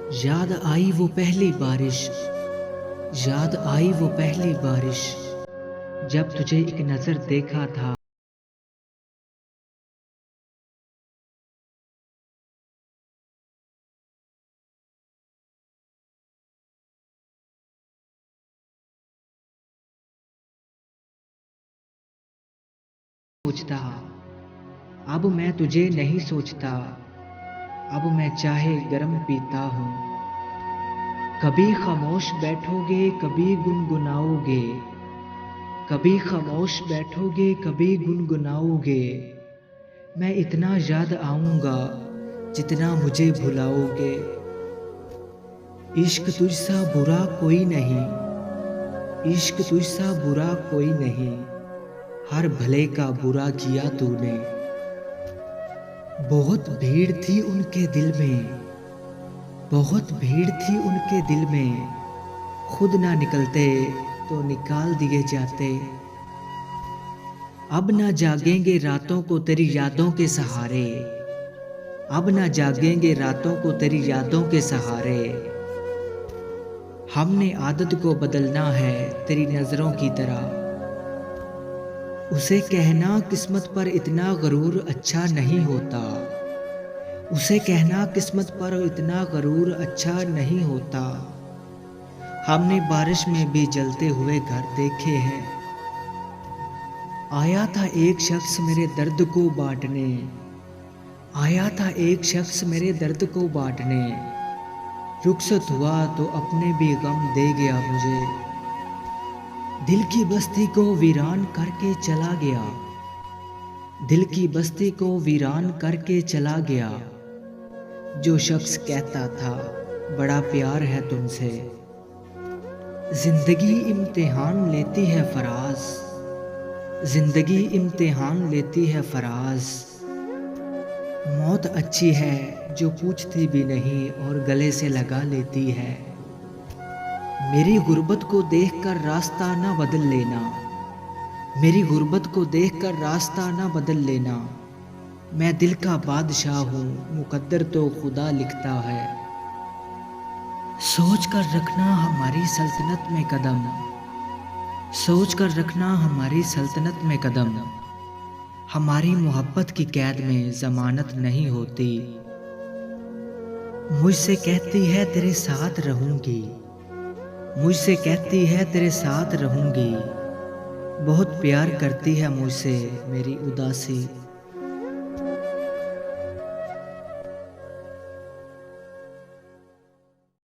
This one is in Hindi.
याद आई वो पहली बारिश, याद आई वो पहली बारिश, जब तुझे एक नजर देखा था। सोचता, अब मैं तुझे नहीं सोचता, अब मैं चाहे गरम पीता हूँ। कभी खामोश बैठोगे कभी गुनगुनाओगे, कभी खामोश बैठोगे कभी गुनगुनाओगे। मैं इतना याद आऊंगा जितना मुझे भुलाओगे। इश्क तुझसा बुरा कोई नहीं, इश्क तुझसा बुरा कोई नहीं, हर भले का बुरा किया तूने। बहुत भीड़ थी उनके दिल में, बहुत भीड़ थी उनके दिल में, खुद ना निकलते तो निकाल दिए जाते। अब ना जागेंगे रातों को तेरी यादों के सहारे, अब ना जागेंगे रातों को तेरी यादों के सहारे। हमने आदत को बदलना है तेरी नजरों की तरह। उसे कहना किस्मत पर इतना गरूर अच्छा नहीं होता, उसे कहना किस्मत पर इतना गरूर अच्छा नहीं होता। हमने बारिश में भी जलते हुए घर देखे हैं। आया था एक शख्स मेरे दर्द को बांटने, आया था एक शख्स मेरे दर्द को बांटने। रुखसत हुआ तो अपने भी गम दे गया मुझे। दिल की बस्ती को वीरान करके चला गया, दिल की बस्ती को वीरान करके चला गया। जो शख्स कहता था बड़ा प्यार है तुमसे। जिंदगी इम्तिहान लेती है फराज, जिंदगी इम्तिहान लेती है फराज। मौत अच्छी है जो पूछती भी नहीं और गले से लगा लेती है। मेरी गुर्बत को देखकर रास्ता ना बदल लेना, मेरी गुर्बत को देखकर रास्ता ना बदल लेना। मैं दिल का बादशाह हूँ, मुकद्दर तो खुदा लिखता है। सोच कर रखना हमारी सल्तनत में कदम, सोच कर रखना हमारी सल्तनत में कदम। हमारी मोहब्बत की कैद में जमानत नहीं होती। मुझसे कहती है तेरे साथ रहूंगी, मुझसे कहती है तेरे साथ रहूंगी। बहुत प्यार करती है मुझसे मेरी उदासी।